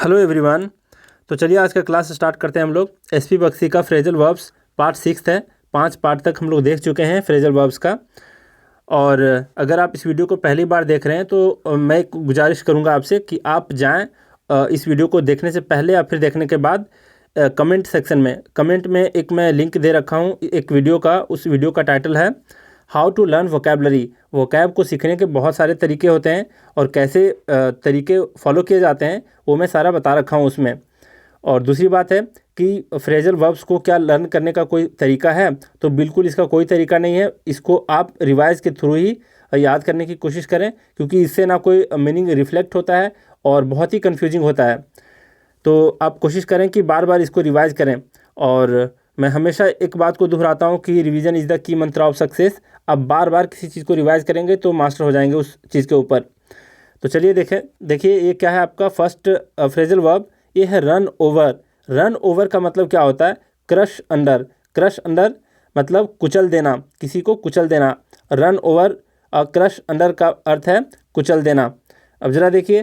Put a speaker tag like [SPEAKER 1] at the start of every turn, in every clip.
[SPEAKER 1] Hello everyone. तो चलिए आज का क्लास स्टार्ट करते हैं हम लोग। एसपी बख्शी का फ्रेजल वर्ब्स पार्ट 6 है। 5 पार्ट तक हम लोग देख चुके हैं फ्रेजल वर्ब्स का। और अगर आप इस वीडियो को पहली बार देख रहे हैं तो मैं एक गुजारिश करूंगा आपसे कि आप जाएं इस वीडियो को देखने से पहले या फिर देखने के बाद कमेंट सेक्शन में एक मैं लिंक दे रखा हूं एक वीडियो का। उस वीडियो का टाइटल है how to learn vocabulary. Vocab को सीखने के बहुत सारे तरीके होते हैं और कैसे तरीके फॉलो किए जाते हैं वो मैं सारा बता रखा हूँ उसमें। और दूसरी बात है कि फ्रेजल वर्ब्स को क्या लर्न करने का कोई तरीका है, तो बिल्कुल इसका कोई तरीका नहीं है। इसको आप रिवाइज के थ्रू ही याद करने की कोशिश करें, क्योंकि इससे ना कोई मीनिंग रिफ्लेक्ट होता है और बहुत ही कन्फ्यूजिंग होता है। तो आप कोशिश करें कि बार बार इसको रिवाइज करें। और मैं हमेशा एक बात को दोहराता हूँ कि रिवीजन इज़ द की मंत्र ऑफ सक्सेस। आप बार बार किसी चीज़ को रिवाइज करेंगे तो मास्टर हो जाएंगे उस चीज़ के ऊपर। तो चलिए देखिए ये क्या है आपका फर्स्ट फ्रेजल वर्ब। ये है रन ओवर। रन ओवर का मतलब क्या होता है? Crush under. क्रश अंडर मतलब कुचल देना, किसी को कुचल देना। रन ओवर क्रश अंडर का अर्थ है कुचल देना। अब ज़रा देखिए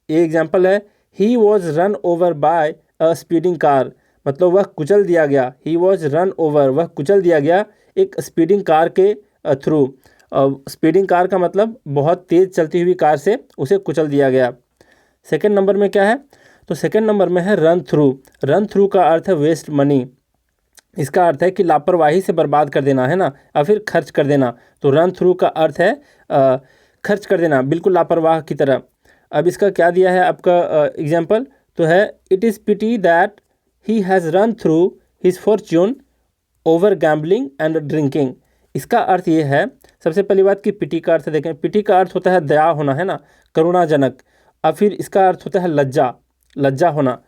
[SPEAKER 1] ये एग्जाम्पल है, he was run over by a speeding car. मतलब वह कुचल दिया गया। ही वॉज रन ओवर, वह कुचल दिया गया एक स्पीडिंग कार के थ्रू। स्पीडिंग कार का मतलब बहुत तेज़ चलती हुई कार से उसे कुचल दिया गया। सेकंड नंबर में क्या है? तो सेकंड नंबर में है रन थ्रू। रन थ्रू का अर्थ है वेस्ट मनी। इसका अर्थ है कि लापरवाही से बर्बाद कर देना, है ना, या फिर खर्च कर देना। तो रन थ्रू का अर्थ है खर्च कर देना, बिल्कुल लापरवाह की तरह। अब इसका क्या दिया है आपका एग्जाम्पल, तो है it is pity that he has run through his fortune over gambling and drinking. इसका अर्थ ये है, सबसे पहली बात कि पिटी का अर्थ देखें। पिटी का अर्थ होता है दया होना, है ना, करुणाजनक। और फिर इसका अर्थ होता है लज्जा, लज्जा होना।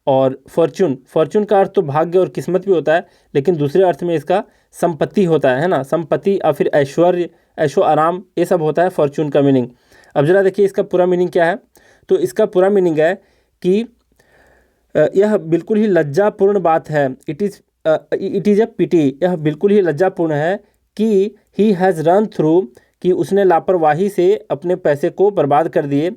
[SPEAKER 1] और फॉर्च्यून, फॉर्च्यून का अर्थ तो भाग्य और किस्मत भी होता है, लेकिन दूसरे अर्थ में इसका संपत्ति होता है ना, संपत्ति और फिर ऐश्वर्य, ऐशो आराम, ये सब होता है फॉर्च्यून का मीनिंग। अब जरा देखिए इसका पूरा मीनिंग क्या है। तो इसका पूरा मीनिंग है कि यह बिल्कुल ही लज्जापूर्ण बात है। इट इज़ अ पिटी, यह बिल्कुल ही लज्जापूर्ण है कि ही हैज़ रन थ्रू, कि उसने लापरवाही से अपने पैसे को बर्बाद कर दिए,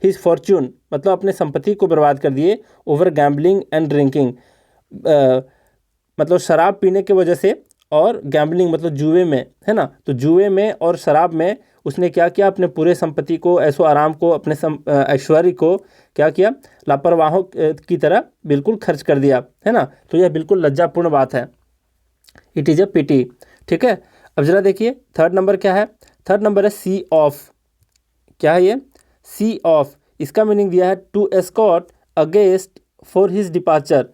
[SPEAKER 1] हिज फॉर्च्यून मतलब अपने संपत्ति को बर्बाद कर दिए, ओवर गैम्बलिंग एंड ड्रिंकिंग मतलब शराब पीने की वजह से, और गैम्बलिंग मतलब जुए में, है ना। तो जुए में और शराब में उसने क्या किया, अपने पूरे संपत्ति को, ऐशो आराम को, अपने ऐश्वर्य को क्या किया, लापरवाहों की तरह बिल्कुल खर्च कर दिया, है ना। तो यह बिल्कुल लज्जापूर्ण बात है। इट इज़ अ पिटी, ठीक है। अब जरा देखिए थर्ड नंबर क्या है। थर्ड नंबर है सी ऑफ। क्या है ये? सी ऑफ। इसका मीनिंग दिया है to escort a guest for his departure.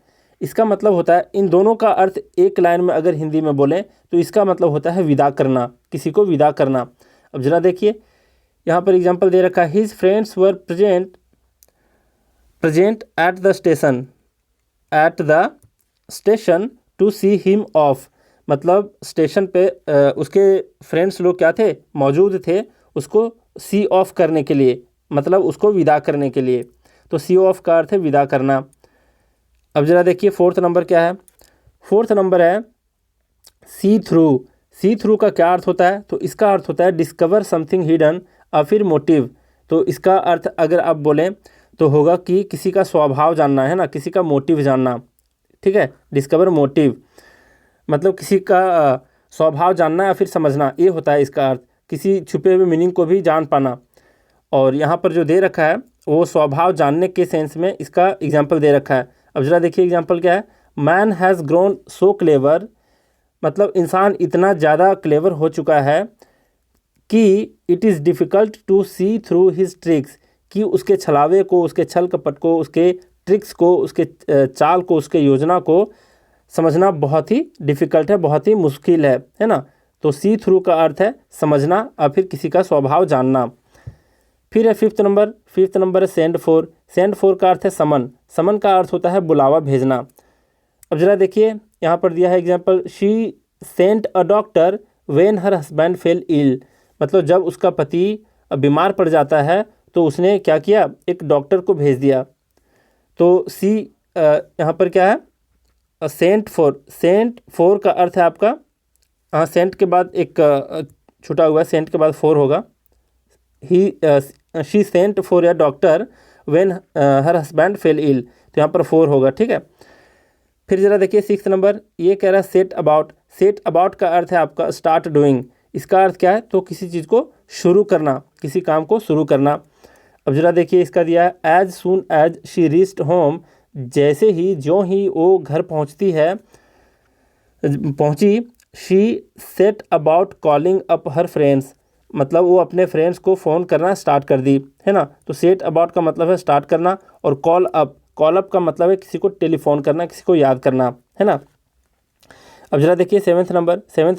[SPEAKER 1] इसका मतलब होता है, इन दोनों का अर्थ एक लाइन में अगर हिंदी में बोलें तो इसका मतलब होता है विदा करना, किसी को विदा करना। अब जरा देखिए यहाँ पर एग्जांपल दे रखा है, his friends were present at the station to see him off. मतलब स्टेशन पे उसके फ्रेंड्स लोग क्या थे, मौजूद थे, उसको सी ऑफ करने के लिए, मतलब उसको विदा करने के लिए। तो सी ऑफ का अर्थ है विदा करना। अब जरा देखिए फोर्थ नंबर क्या है। फोर्थ नंबर है सी थ्रू। सी थ्रू का क्या अर्थ होता है? तो इसका अर्थ होता है डिस्कवर समथिंग हिडन और फिर मोटिव। तो इसका अर्थ अगर आप बोलें तो होगा कि किसी का स्वभाव जानना, है ना, किसी का मोटिव जानना, ठीक है। डिस्कवर मोटिव मतलब किसी का स्वभाव जानना या फिर समझना, ये होता है इसका अर्थ, किसी छुपे हुए मीनिंग को भी जान पाना। और यहाँ पर जो दे रखा है वो स्वभाव जानने के सेंस में इसका एग्जाम्पल दे रखा है। अब जरा देखिए एग्जाम्पल क्या है। Man has grown so clever, मतलब इंसान इतना ज़्यादा क्लेवर हो चुका है कि it is difficult to see through his tricks, कि उसके छलावे को, उसके छल कपट को, उसके ट्रिक्स को, उसके चाल को, उसके योजना को समझना बहुत ही डिफ़िकल्ट है, बहुत ही मुश्किल है ना। तो सी थ्रू का अर्थ है समझना और फिर किसी का स्वभाव जानना। फिर है फिफ्थ नंबर है सेंड फॉर। सेंड फॉर का अर्थ है समन। समन का अर्थ होता है बुलावा भेजना। अब जरा देखिए यहाँ पर दिया है example, she sent a doctor when her husband fell ill. मतलब जब उसका पति बीमार पड़ जाता है तो उसने क्या किया, एक डॉक्टर को भेज दिया। तो सी यहाँ पर क्या है, सेंट फॉर। सेंट फॉर का अर्थ है आपका, हाँ, सेंट के बाद एक छुटा हुआ है, सेंट के बाद फॉर होगा। He she sent for a doctor when her husband fell ill, तो यहाँ पर 4 होगा, ठीक है। फिर जरा देखिए 6 नंबर, ये कह रहा है सेट अबाउट। सेट अबाउट का अर्थ है आपका स्टार्ट डूइंग। इसका अर्थ क्या है, तो किसी चीज़ को शुरू करना, किसी काम को शुरू करना। अब जरा देखिए इसका दिया है as soon as she reached home, जैसे ही ज्यों ही वो घर पहुंची, she set about calling up her friends, मतलब वो अपने फ्रेंड्स को फ़ोन करना स्टार्ट कर दी, है ना। तो सेट अबाउट का मतलब है स्टार्ट करना, और कॉल अप का मतलब है किसी को टेलीफोन करना, किसी को याद करना, है ना। अब जरा देखिए 7th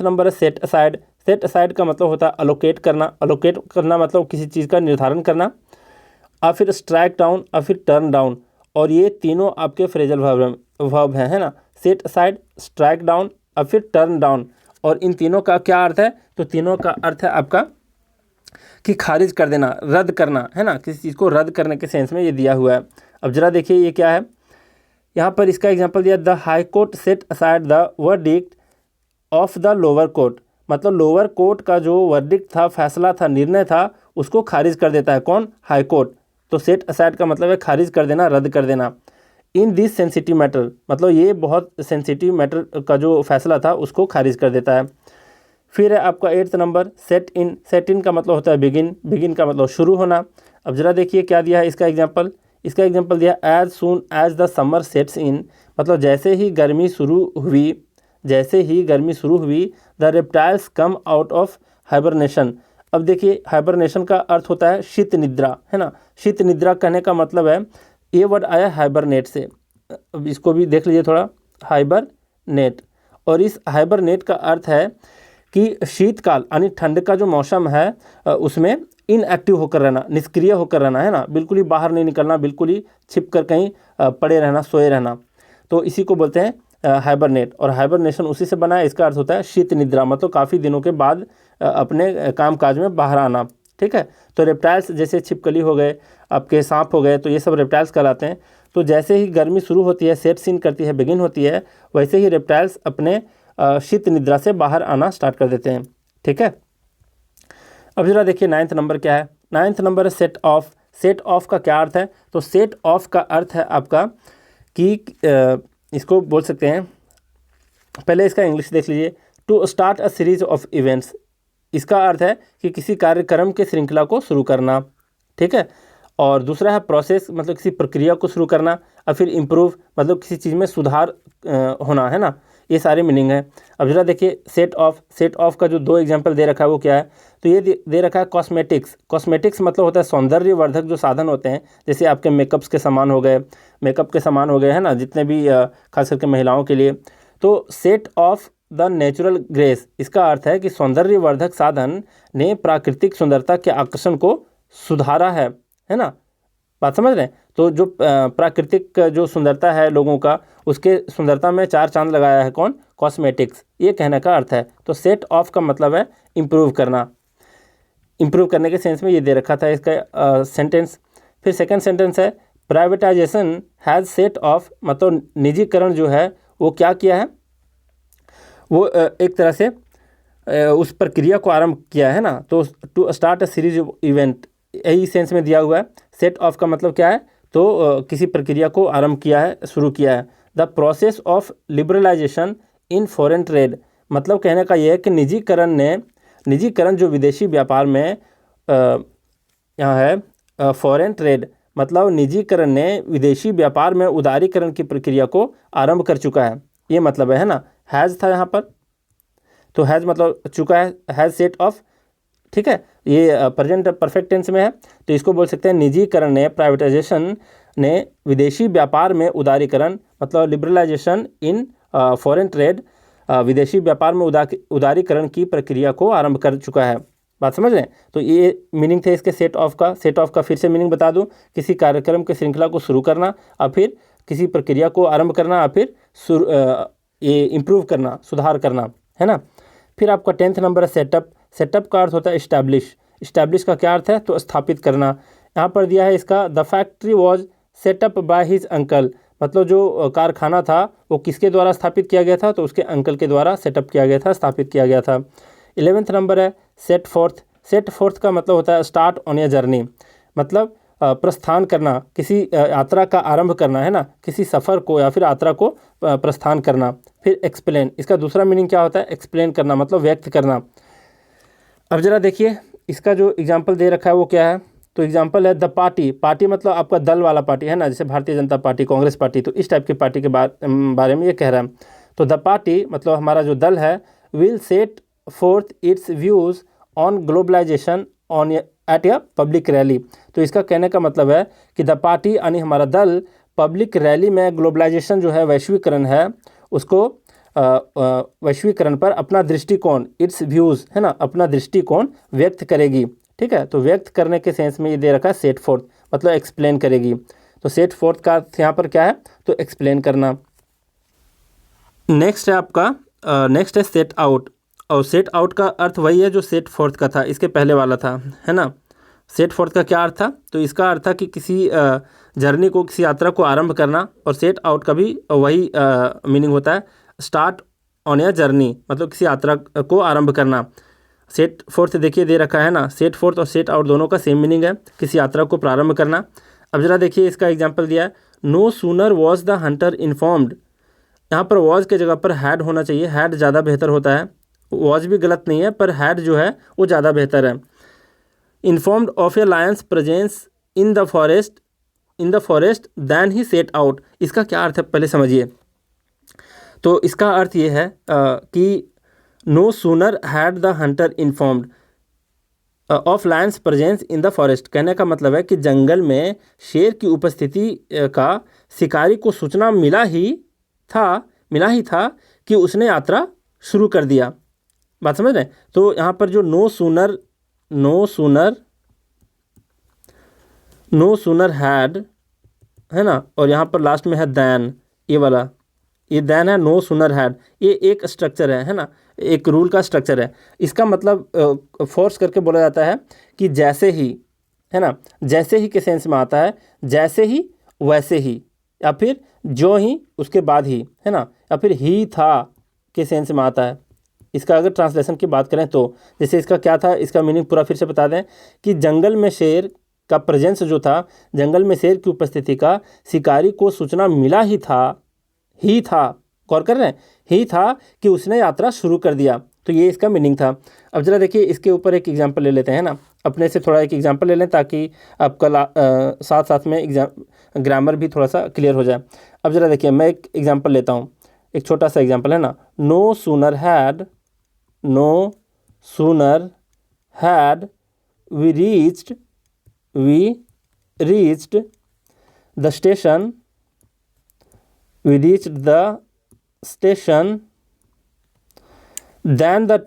[SPEAKER 1] नंबर है सेट असाइड। सेट असाइड का मतलब होता है अलोकेट करना मतलब किसी चीज़ का निर्धारण करना, और फिर स्ट्राइक डाउन, और फिर टर्न डाउन, और ये तीनों आपके फ्रेजल वर्ब हैं, है ना। सेट असाइड, स्ट्राइक डाउन, और फिर टर्न डाउन, और इन तीनों का क्या अर्थ है, तो तीनों का अर्थ है आपका कि खारिज कर देना, रद्द करना, है ना। किसी चीज़ को रद्द करने के सेंस में ये दिया हुआ है। अब जरा देखिए ये क्या है, यहाँ पर इसका एग्जांपल दिया, the high court set aside the verdict of the lower court, मतलब लोअर कोर्ट का जो वर्डिक्ट था, फैसला था, निर्णय था, उसको खारिज कर देता है कौन, हाई कोर्ट। तो सेट असाइड का मतलब है खारिज कर देना, रद्द कर देना। इन दिस सेंसिटिव मैटर, मतलब ये बहुत सेंसिटिव मैटर का जो फैसला था उसको खारिज कर देता है। फिर है आपका 8th नंबर सेट इन का मतलब होता है बिगिन का मतलब शुरू होना। अब जरा देखिए क्या दिया है इसका एग्जांपल दिया as soon as the summer sets in, मतलब जैसे ही गर्मी शुरू हुई the reptiles come out of hibernation. अब देखिए हाइबरनेशन का अर्थ होता है शीत निद्रा, है ना। शीत निद्रा कहने का मतलब है, ये वर्ड आया हाइबरनेट से। अब इसको भी देख लीजिए थोड़ा, हाइबरनेट, और इस हाइबरनेट का अर्थ है कि शीतकाल यानी ठंड का जो मौसम है उसमें इनएक्टिव होकर रहना, निष्क्रिय होकर रहना, है ना। बिल्कुल ही बाहर नहीं निकलना, बिल्कुल ही छिप कर कहीं पड़े रहना, सोए रहना, तो इसी को बोलते हैं हाइबरनेट। और हाइबरनेशन उसी से बना है, इसका अर्थ होता है शीत निद्रा, मतलब काफ़ी दिनों के बाद अपने कामकाज में बाहर आना, ठीक है। तो रेप्टाइल्स जैसे छिपकली हो गए, आपके सांप हो गए, तो ये सब रेप्टाइल्स कहलाते हैं। तो जैसे ही गर्मी शुरू होती है, सेट्स इन करती है, बिगिन होती है, वैसे ही रेप्टाइल्स अपने शीत निद्रा से बाहर आना स्टार्ट कर देते हैं, ठीक है। अब जरा देखिए 9th नंबर क्या है। 9th नंबर है सेट ऑफ। सेट ऑफ का क्या अर्थ है, तो सेट ऑफ का अर्थ है आपका कि इसको बोल सकते हैं, पहले इसका इंग्लिश देख लीजिए, to start a series of events. इसका अर्थ है कि किसी कार्यक्रम के श्रृंखला को शुरू करना, ठीक है। और दूसरा है प्रोसेस, मतलब किसी प्रक्रिया को शुरू करना, और फिर इम्प्रूव, मतलब किसी चीज़ में सुधार होना, है ना। ये सारे मीनिंग है। अब जरा देखिए सेट ऑफ का जो 2 एग्जांपल दे रखा है वो क्या है, तो ये दे रखा है कॉस्मेटिक्स मतलब होता है सौंदर्यवर्धक जो साधन होते हैं, जैसे आपके मेकअप के सामान हो गए, है ना, जितने भी खास करके महिलाओं के लिए। तो set of the natural grace, इसका अर्थ है कि सौंदर्यवर्धक साधन ने प्राकृतिक सुंदरता के आकर्षण को सुधारा है ना। बात समझ रहे हैं। तो जो प्राकृतिक जो सुंदरता है लोगों का, उसके सुंदरता में 4 चांद लगाया है कौन, कॉस्मेटिक्स, ये कहने का अर्थ है। तो सेट ऑफ का मतलब है इम्प्रूव करने के सेंस में ये दे रखा था इसका सेंटेंस। फिर सेकंड सेंटेंस है प्राइवेटाइजेशन हैज़ सेट ऑफ, मतलब निजीकरण जो है वो क्या किया है, वो एक तरह से उस प्रक्रिया को आरंभ किया है ना। तो to start a series of event, यही सेंस में दिया हुआ है। सेट ऑफ का मतलब क्या है, तो किसी प्रक्रिया को आरंभ किया है, शुरू किया है। The process of liberalisation in foreign trade, मतलब कहने का यह है कि निजीकरण जो विदेशी व्यापार में यहाँ है, फॉरेन ट्रेड मतलब निजीकरण ने विदेशी व्यापार में उदारीकरण की प्रक्रिया को आरंभ कर चुका है, ये मतलब है ना। हैज़ था यहाँ पर, तो हैज़ मतलब चुका है, हैज़ सेट ऑफ, ठीक है। ये प्रेजेंट परफेक्ट टेंस में है, तो इसको बोल सकते हैं निजीकरण ने, प्राइवेटाइजेशन ने विदेशी व्यापार में उदारीकरण, मतलब लिबरलाइजेशन इन फॉरेन ट्रेड, विदेशी व्यापार में उदारीकरण की प्रक्रिया को आरंभ कर चुका है। बात समझ रहे हैं। तो ये मीनिंग थे इसके सेट ऑफ का फिर से मीनिंग बता दूं, किसी कार्यक्रम के श्रृंखला को शुरू करना, और फिर किसी प्रक्रिया को आरंभ करना, और फिर ये इम्प्रूव करना, सुधार करना, है ना। फिर आपका 10th नंबर है सेटअप का अर्थ होता है इस्टेब्लिश का क्या अर्थ है, तो स्थापित करना। यहाँ पर दिया है इसका the factory was setup by his uncle, मतलब जो कारखाना था वो किसके द्वारा स्थापित किया गया था, तो उसके अंकल के द्वारा सेटअप किया गया था, स्थापित किया गया था। 11th नंबर है सेट फोर्थ का मतलब होता है स्टार्ट ऑन ए जर्नी, मतलब प्रस्थान करना, किसी यात्रा का आरंभ करना, है ना, किसी सफ़र को या फिर यात्रा को प्रस्थान करना। फिर एक्सप्लेन, इसका दूसरा मीनिंग क्या होता है? एक्सप्लेन करना मतलब व्यक्त करना। अब ज़रा देखिए इसका जो एग्जाम्पल दे रखा है वो क्या है। तो एग्जाम्पल है द पार्टी, पार्टी मतलब आपका दल वाला पार्टी, है ना, जैसे भारतीय जनता पार्टी, कांग्रेस पार्टी, तो इस टाइप की पार्टी के बारे में ये कह रहा है। तो द पार्टी मतलब हमारा जो दल है, will set forth its views on globalization on at a public rally. तो इसका कहने का मतलब है कि द पार्टी यानी हमारा दल पब्लिक रैली में ग्लोबलाइजेशन जो है, वैश्वीकरण है, उसको वैश्वीकरण पर अपना दृष्टिकोण, इट्स व्यूज़, है ना, अपना दृष्टिकोण व्यक्त करेगी। ठीक है, तो व्यक्त करने के सेंस में ये दे रखा है सेट फोर्थ, मतलब एक्सप्लेन करेगी। तो सेट फोर्थ का अर्थ यहाँ पर क्या है? तो एक्सप्लेन करना। नेक्स्ट है आपका नेक्स्ट है सेट आउट। और सेट आउट का अर्थ वही है जो सेट फोर्थ का था, इसके पहले वाला था, है ना। सेट फोर्थ का क्या अर्थ था? तो इसका अर्थ था कि किसी जर्नी को, किसी यात्रा को आरंभ करना। और सेट आउट का भी वही मीनिंग होता है, स्टार्ट ऑन ए जर्नी, मतलब किसी यात्रा को आरंभ करना। सेट फोर्थ देखिए दे रखा है ना, सेट फोर्थ और सेट आउट दोनों का सेम मीनिंग है, किसी यात्रा को प्रारंभ करना। अब जरा देखिए इसका एग्जांपल दिया है, no sooner was the hunter informed. यहाँ पर वॉज के जगह पर हैड होना चाहिए, हैड ज़्यादा बेहतर होता है। वॉज भी गलत नहीं है, पर हैड जो है वो ज़्यादा बेहतर है। Informed of a lion's presence in the forest than he set out. इसका क्या अर्थ है पहले समझिए। तो इसका अर्थ ये है कि no sooner had the hunter informed of lion's presence in the forest. कहने का मतलब है कि जंगल में शेर की उपस्थिति का शिकारी को सूचना मिला ही था कि उसने यात्रा शुरू कर दिया। बात समझ रहे हैं? तो यहाँ पर जो नो सूनर हैड, है ना, और यहाँ पर लास्ट में है दैन, ये वाला, ये दैन है, नो सूनर हैड, ये एक स्ट्रक्चर है ना, एक रूल का स्ट्रक्चर है। इसका मतलब फोर्स करके बोला जाता है कि जैसे ही, है ना, जैसे ही के सेंस में आता है, जैसे ही वैसे ही, या फिर जो ही उसके बाद ही, है ना, या फिर ही था के सेंस में आता है। इसका अगर ट्रांसलेशन की बात करें तो जैसे इसका क्या था, इसका मीनिंग पूरा फिर से बता दें कि जंगल में शेर का प्रेजेंस जो था, जंगल में शेर की उपस्थिति का शिकारी को सूचना मिला ही था, गौर कर रहे हैं, ही था कि उसने यात्रा शुरू कर दिया। तो ये इसका मीनिंग था। अब जरा देखिए इसके ऊपर एक एग्जांपल ले लेते हैं ना, अपने से थोड़ा एक एग्जांपल ले लें ताकि आपका साथ साथ में ग्रामर भी थोड़ा सा क्लियर हो जाए। अब जरा देखिए मैं एक एग्जांपल लेता हूँ, एक छोटा सा एग्जांपल है ना। No sooner had we reached the station then the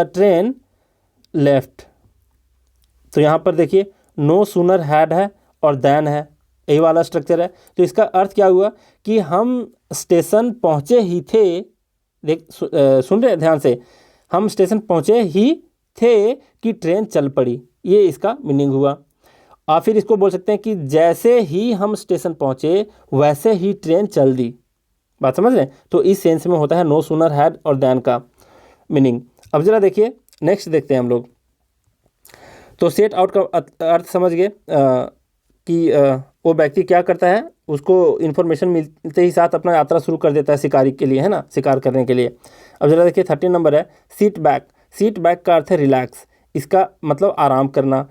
[SPEAKER 1] train left। तो यहाँ पर देखिए नो सूनर हैड है और दैन है, यही वाला स्ट्रक्चर है। तो इसका अर्थ क्या हुआ कि हम स्टेशन पहुँचे ही थे, सुन रहे ध्यान से, हम स्टेशन पहुँचे ही थे कि ट्रेन चल पड़ी, ये इसका मीनिंग हुआ। और फिर इसको बोल सकते हैं कि जैसे ही हम स्टेशन पहुँचे वैसे ही ट्रेन चल दी। बात समझ रहे हैं? तो इस सेंस में होता है नो सूनर हैड और दैन का मीनिंग। अब जरा देखिए नेक्स्ट देखते हैं हम लोग। तो सेट आउट का अर्थ समझ गए कि वो व्यक्ति क्या करता है, उसको इन्फॉर्मेशन मिलते ही साथ अपना यात्रा शुरू कर देता है शिकारी के लिए, है ना, शिकार करने के लिए। अब जरा देखिए 13 नंबर है सीट बैक का अर्थ है रिलैक्स, इसका मतलब आराम करना।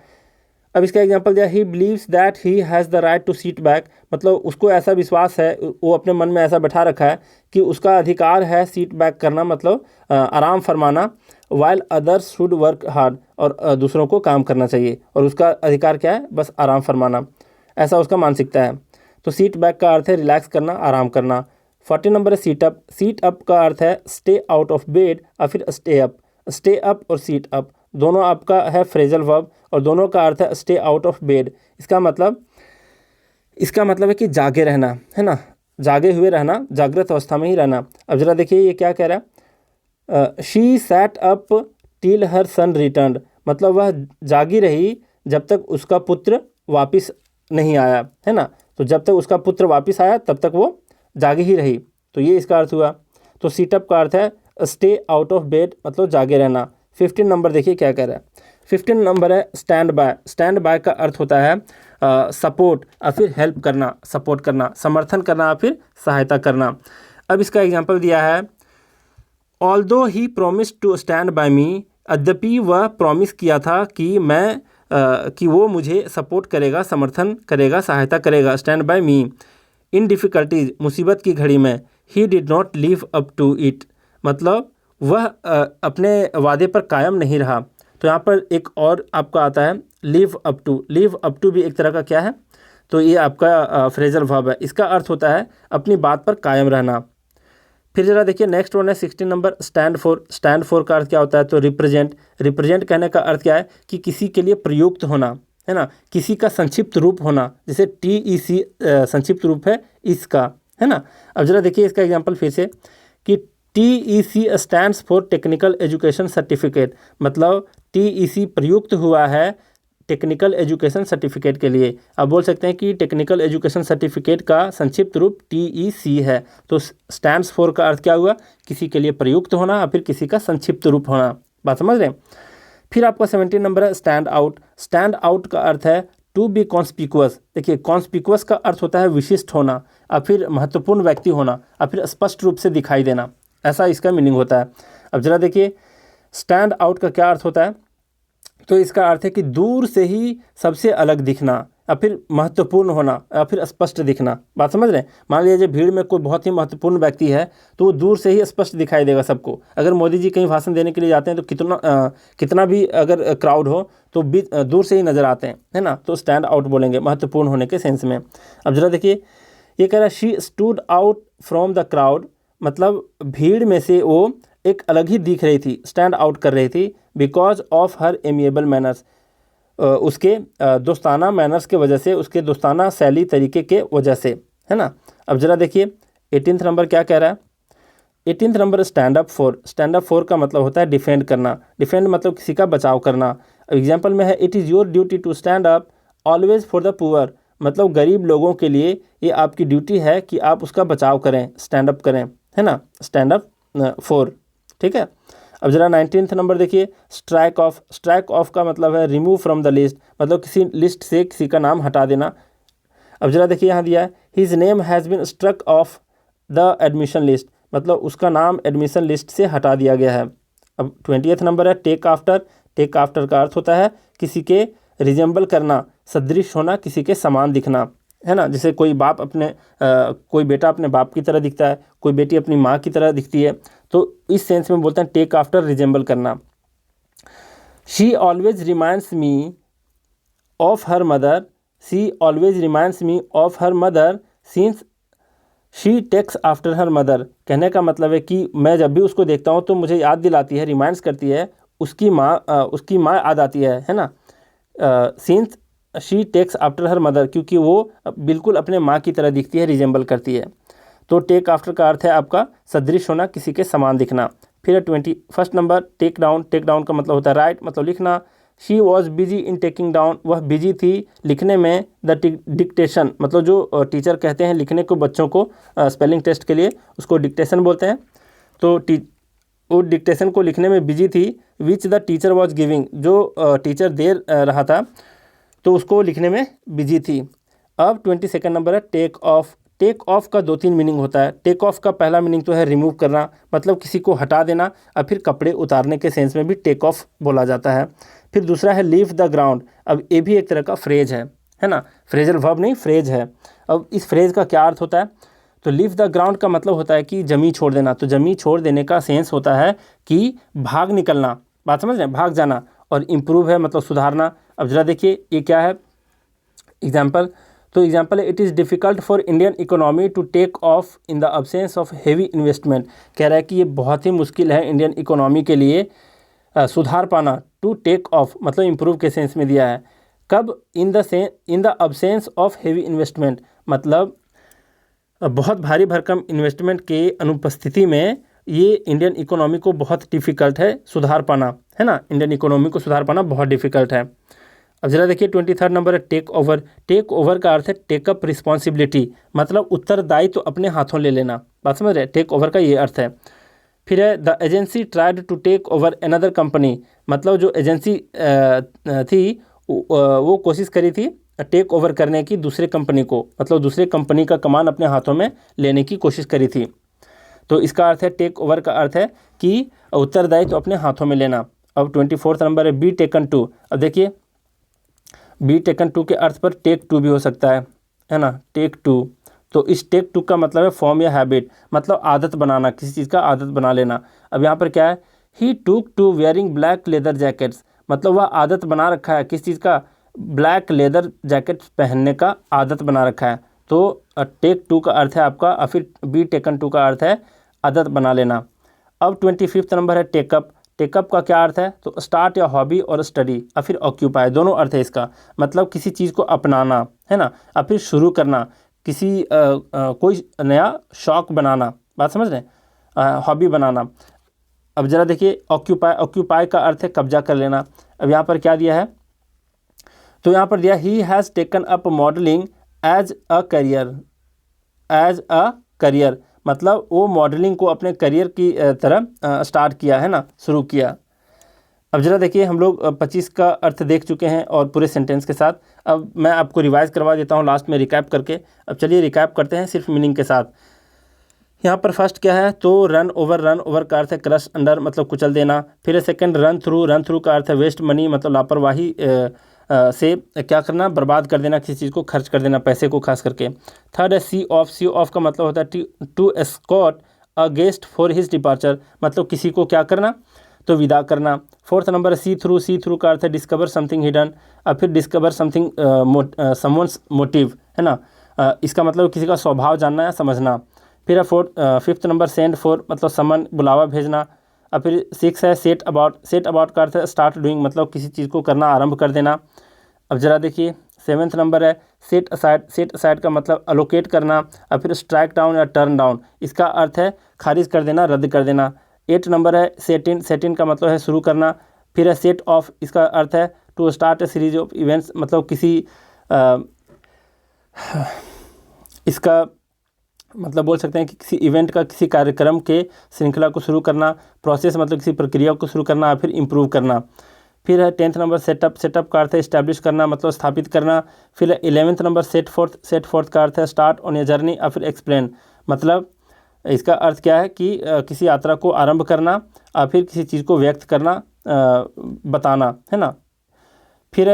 [SPEAKER 1] अब इसका एग्जांपल दिया, he believes that he has the right to seat back, मतलब उसको ऐसा विश्वास है, वो अपने मन में ऐसा बैठा रखा है कि उसका अधिकार है सीट बैक करना, मतलब आराम फरमाना। While others should work hard, और दूसरों को काम करना चाहिए, और उसका अधिकार क्या है, बस आराम फरमाना, ऐसा उसका मानसिकता है। तो सीट बैक का अर्थ है रिलैक्स करना, आराम करना। 40 नंबर है सीट अप का अर्थ है स्टे आउट ऑफ बेड या फिर स्टे अप और सीट अप दोनों आपका है फ्रेजल वर्ब, और दोनों का अर्थ है स्टे आउट ऑफ बेड। इसका मतलब है कि जागे रहना, है ना, जागे हुए रहना, जागृत अवस्था में ही रहना। अब जरा देखिए ये क्या कह रहा है, she sat up till her son return, मतलब वह जागी रही जब तक उसका पुत्र वापस नहीं आया, है ना। तो जब तक उसका पुत्र वापस आया तब तक वो जागी ही रही, तो ये इसका अर्थ हुआ। तो सीटअप का अर्थ है स्टे आउट ऑफ बेड मतलब जागे रहना। 15 नंबर देखिए क्या कह रहा है। 15 नंबर है स्टैंड बाय। स्टैंड बाय का अर्थ होता है सपोर्ट या फिर हेल्प करना, सपोर्ट करना, समर्थन करना या फिर सहायता करना। अब इसका एग्जाम्पल दिया है, although he promise to stand by me, यद्यपि वह प्रॉमिस किया था कि वो मुझे सपोर्ट करेगा, समर्थन करेगा, सहायता करेगा, stand by me in difficulties, मुसीबत की घड़ी में। He did not live up to it, मतलब वह अपने वादे पर कायम नहीं रहा। तो यहाँ पर एक और आपका आता है live up to. Live up to भी एक तरह का क्या है, तो ये आपका फ्रेजल वर्ब है। इसका अर्थ होता है अपनी बात पर कायम रहना। फिर जरा देखिए नेक्स्ट वन है 16 number stand for. Stand for का अर्थ क्या होता है, तो रिप्रेजेंट। रिप्रेजेंट कहने का अर्थ क्या है कि किसी के लिए प्रयुक्त होना, है ना, किसी का संक्षिप्त रूप होना, जैसे TEC संक्षिप्त रूप है इसका, है ना। अब जरा देखिए इसका एग्जांपल फिर से कि TEC stands for technical education certificate, मतलब TEC प्रयुक्त हुआ है टेक्निकल एजुकेशन सर्टिफिकेट के लिए। आप बोल सकते हैं कि टेक्निकल एजुकेशन सर्टिफिकेट का संक्षिप्त रूप TEC है। तो स्टैंड्स फॉर का अर्थ क्या हुआ, किसी के लिए प्रयुक्त होना या फिर किसी का संक्षिप्त रूप होना। बात समझ रहे हैं। फिर आपका 17 नंबर है स्टैंड आउट। स्टैंड आउट का अर्थ है टू बी कॉन्स्पिकुअस। देखिए कॉन्स्पिकुअस का अर्थ होता है विशिष्ट होना या फिर महत्वपूर्ण व्यक्ति होना या फिर स्पष्ट रूप से दिखाई देना, ऐसा इसका मीनिंग होता है। अब जरा देखिए स्टैंड आउट का क्या अर्थ होता है, तो इसका अर्थ है कि दूर से ही सबसे अलग दिखना या फिर महत्वपूर्ण होना या फिर स्पष्ट दिखना। बात समझ रहे हैं। मान लीजिए भीड़ में कोई बहुत ही महत्वपूर्ण व्यक्ति है तो वो दूर से ही स्पष्ट दिखाई देगा सबको। अगर मोदी जी कहीं भाषण देने के लिए जाते हैं तो कितना भी अगर क्राउड हो तो दूर से ही नज़र आते हैं, है ना। तो स्टैंड आउट बोलेंगे महत्वपूर्ण होने के सेंस में। अब जरा देखिए ये कह रहा है she stood out from the crowd, मतलब भीड़ में से वो एक अलग ही दिख रही थी, स्टैंड आउट कर रही थी, because of her amiable manners, उसके दोस्ताना मैनर्स के वजह से, उसके दोस्ताना शैली तरीके के वजह से, है ना। अब जरा देखिए 18 नंबर क्या कह रहा है। 18 number stand up for. Stand up for का मतलब होता है डिफेंड करना। डिफेंड मतलब किसी का बचाव करना। एग्जाम्पल में है it is your duty to stand up always for the poor, मतलब गरीब लोगों के लिए ये आपकी ड्यूटी है कि आप उसका बचाव करें, स्टैंड अप करें, है ना, स्टैंड अप फॉर। ठीक है। अब जरा 19 नंबर देखिए स्ट्राइक ऑफ। स्ट्राइक ऑफ का मतलब है रिमूव फ्रॉम द लिस्ट, मतलब किसी लिस्ट से किसी का नाम हटा देना। अब जरा देखिए यहाँ दिया है his name has been struck off the admission list, मतलब उसका नाम एडमिशन लिस्ट से हटा दिया गया है। अब 20th नंबर है टेक आफ्टर। टेक आफ्टर का अर्थ होता है किसी के रिजेंबल करना, सदृश होना, किसी के समान दिखना, है ना। जैसे कोई बाप अपने कोई बेटा अपने बाप की तरह दिखता है, कोई बेटी अपनी माँ की तरह दिखती है, तो इस सेंस में बोलते हैं टेक आफ्टर, रिजेंबल करना। She always reminds me of her mother. She always reminds me of her mother since she takes after her mother. कहने का मतलब है कि मैं जब भी उसको देखता हूँ तो मुझे याद दिलाती है, रिमाइंड्स करती है उसकी माँ याद आती है ना। Since she takes after her mother, क्योंकि वो बिल्कुल अपने माँ की तरह दिखती है, रिजेंबल करती है। तो टेक आफ्टर का अर्थ है आपका सदृश होना, किसी के समान दिखना। फिर 21 number take down. Take down का मतलब होता है राइट, मतलब लिखना। She was busy in taking down, वह बिजी थी लिखने में द डिक्टेशन, मतलब जो टीचर कहते हैं लिखने को बच्चों को स्पेलिंग टेस्ट के लिए, उसको डिक्टेशन बोलते हैं। तो वो डिक्टेशन को लिखने में बिजी थी which the teacher was giving, जो टीचर दे रहा था तो उसको लिखने में बिजी थी। अब 22 नंबर है टेक ऑफ। टेक ऑफ का 2-3 मीनिंग होता है। टेक ऑफ का पहला मीनिंग तो है रिमूव करना, मतलब किसी को हटा देना, और फिर कपड़े उतारने के सेंस में भी टेक ऑफ बोला जाता है। फिर दूसरा है लीव द ग्राउंड। अब ये भी एक तरह का फ्रेज है ना, फ्रेजल वर्ब नहीं, फ्रेज है। अब इस फ्रेज का क्या अर्थ होता है, तो लीव द ग्राउंड का मतलब होता है कि जमी छोड़ देना। तो जमी छोड़ देने का सेंस होता है कि भाग निकलना, बात समझ रहे हैं, भाग जाना। और इम्प्रूव है मतलब सुधारना। अब जरा देखिए ये क्या है एग्जाम्पल, तो एग्जाम्पल है it is difficult for Indian economy to take off in the absence of heavy investment. कह रहा है कि ये बहुत ही मुश्किल है इंडियन इकोनॉमी के लिए सुधार पाना। टू टेक ऑफ मतलब इम्प्रूव के सेंस में दिया है। कब, इन the absence of heavy investment, मतलब बहुत भारी भरकम इन्वेस्टमेंट के अनुपस्थिति में ये इंडियन इकोनॉमी को बहुत डिफ़िकल्ट है सुधार पाना, है ना। इंडियन इकोनॉमी को सुधार पाना बहुत डिफ़िकल्ट है। अब जरा देखिए 23 नंबर है टेक ओवर। टेक ओवर का अर्थ है टेकअप रिस्पॉन्सिबिलिटी, मतलब उत्तरदायित्व तो अपने हाथों ले लेना, बात समझ रहे हैं। टेक ओवर का ये अर्थ है। फिर है the agency tried to take over another company, मतलब जो एजेंसी थी वो कोशिश करी थी टेक ओवर करने की दूसरे कंपनी को, मतलब दूसरे कंपनी का कमान अपने हाथों में लेने की कोशिश करी थी। तो इसका अर्थ है टेक ओवर का अर्थ है कि उत्तरदायित्व अपने हाथों में लेना। अब 24 नंबर है बी टेकन टू। अब देखिए बी टेकन टू के अर्थ पर टेक टू भी हो सकता है ना, टेक टू। तो इस टेक टू का मतलब है फॉर्म या हैबिट, मतलब आदत बनाना, किसी चीज़ का आदत बना लेना। अब यहाँ पर क्या है, he took to wearing black leather jackets, मतलब वह आदत बना रखा है किस चीज़ का, ब्लैक लेदर जैकेट पहनने का आदत बना रखा है। तो टेक टू का अर्थ है आपका, और फिर बी टेकन टू का अर्थ है आदत बना लेना। अब 25 नंबर है टेकअप। टेकअप का क्या अर्थ है, तो स्टार्ट या हॉबी और स्टडी, और फिर ऑक्यूपाई, दोनों अर्थ है इसका। मतलब किसी चीज़ को अपनाना है ना, और फिर शुरू करना, किसी कोई नया शौक बनाना, बात समझ रहे हैं, हॉबी बनाना। अब ज़रा देखिए ऑक्यूपाई, ऑक्यूपाई का अर्थ है कब्जा कर लेना। अब यहाँ पर क्या दिया है, तो यहाँ पर दिया he has taken up modelling as a career, मतलब वो मॉडलिंग को अपने करियर की तरह स्टार्ट किया है ना, शुरू किया। अब ज़रा देखिए हम लोग 25 का अर्थ देख चुके हैं और पूरे सेंटेंस के साथ। अब मैं आपको रिवाइज़ करवा देता हूँ लास्ट में रिकैप करके। अब चलिए रिकैप करते हैं सिर्फ मीनिंग के साथ। यहाँ पर फर्स्ट क्या है, तो रन ओवर का अर्थ है क्रश अंडर, मतलब कुचल देना। फिर सेकंड रन थ्रू का अर्थ है वेस्ट मनी, मतलब लापरवाही से क्या करना, बर्बाद कर देना, किसी चीज़ को खर्च कर देना, पैसे को खास करके। थर्ड है सी ऑफ का मतलब होता है to escort a guest for his departure, मतलब किसी को क्या करना, तो विदा करना। फोर्थ नंबर है सी थ्रू का अर्थ है डिस्कवर समथिंग हिडन, और फिर डिस्कवर समथिंग समवन्स मोटिव, है ना, इसका मतलब किसी का स्वभाव जानना या समझना। फिर है फिफ्थ नंबर सेंड फॉर, मतलब समन, बुलावा भेजना। और फिर 6 है सेट अबाउट का अर्थ है स्टार्ट डूइंग, मतलब किसी चीज़ को करना, आरंभ कर देना। अब ज़रा देखिए 7th नंबर है सेट असाइड का मतलब अलोकेट करना। और फिर स्ट्राइक डाउन या टर्न डाउन, इसका अर्थ है खारिज कर देना, रद्द कर देना। 8 नंबर है सेट इन का मतलब है शुरू करना। फिर है सेट ऑफ, इसका अर्थ है to start a series of events, मतलब किसी इसका मतलब बोल सकते हैं कि किसी इवेंट का, किसी कार्यक्रम के श्रृंखला को शुरू करना। प्रोसेस मतलब किसी प्रक्रिया को शुरू करना, फिर इम्प्रूव करना। फिर है 10th नंबर सेटअप का अर्थ है इस्टेब्लिश करना, मतलब स्थापित करना। फिर 11th नंबर सेट फोर्थ का अर्थ है स्टार्ट ऑन ए जर्नी, और फिर एक्सप्लेन, मतलब इसका अर्थ क्या है कि किसी यात्रा को आरंभ करना, और फिर किसी चीज़ को व्यक्त करना, बताना, है ना। फिर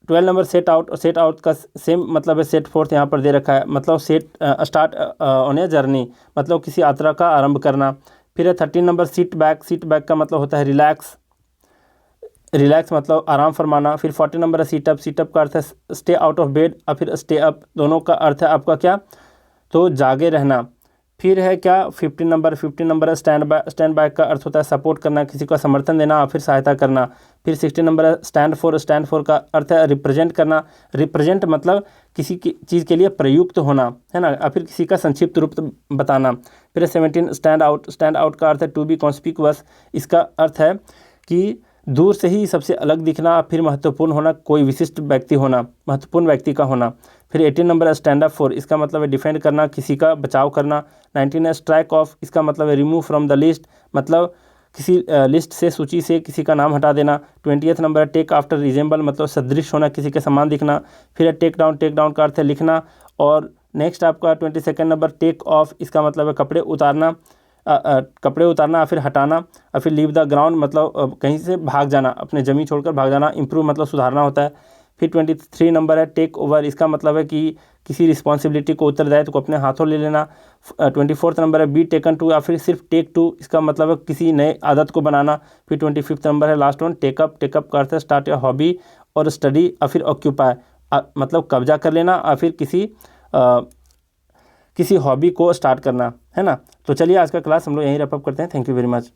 [SPEAKER 1] 12 नंबर सेट आउट का सेम मतलब है सेट फोर्थ यहाँ पर दे रखा है, मतलब स्टार्ट ऑन ए जर्नी, मतलब किसी यात्रा का आरंभ करना। फिर है 13 नंबर सीट बैक का मतलब होता है रिलैक्स मतलब आराम फरमाना। फिर 40 नंबर है सीटअप का अर्थ है स्टे आउट ऑफ बेड, और फिर स्टे अप, दोनों का अर्थ है आपका क्या, तो जागे रहना। फिर है क्या 15 नंबर है स्टैंड बाय का अर्थ होता है सपोर्ट करना, किसी का समर्थन देना, और फिर सहायता करना। फिर 16 नंबर है स्टैंड फॉर का अर्थ है रिप्रेजेंट करना, रिप्रेजेंट मतलब किसी की चीज़ के लिए प्रयुक्त होना, है ना, और फिर किसी का संक्षिप्त रूप बताना। फिर 17 स्टैंड आउट का अर्थ है टू बी कॉन्स्पिकुअस, इसका अर्थ है कि दूर से ही सबसे अलग दिखना, फिर महत्वपूर्ण होना, कोई विशिष्ट व्यक्ति होना, महत्वपूर्ण व्यक्ति का होना। फिर 18 नंबर है स्टैंड अप फॉर, इसका मतलब है डिफेंड करना, किसी का बचाव करना। 19 है स्ट्राइक ऑफ, इसका मतलब है रिमूव फ्रॉम द लिस्ट, मतलब किसी लिस्ट से, सूची से किसी का नाम हटा देना। 20th नंबर है टेक आफ्टर रिजेंबल, मतलब सदृश होना, किसी के समान दिखना। फिर है टेक डाउन का अर्थ है लिखना। और नेक्स्ट आपका 22nd नंबर टेक ऑफ, इसका मतलब है कपड़े उतारना, फिर हटाना। और फिर लीव द ग्राउंड, मतलब कहीं से भाग जाना, अपने ज़मीन छोड़कर भाग जाना। इम्प्रूव मतलब सुधारना होता है। फिर 23 नंबर है टेक ओवर, इसका मतलब है कि किसी रिस्पॉन्सिबिलिटी को, उत्तरदायित्व को अपने हाथों ले लेना। 24th नंबर है बी टेकन टू, या फिर सिर्फ टेक टू, इसका मतलब है किसी नए आदत को बनाना। फिर 25th नंबर है लास्ट वन टेकअप का अर्थ है स्टार्ट या हॉबी और स्टडी, और फिर ऑक्यूपाई मतलब कब्जा कर लेना, और फिर किसी हॉबी को स्टार्ट करना, है ना। तो चलिए आज का क्लास हम लोग यहीं रैप अप करते हैं। Thank you very much.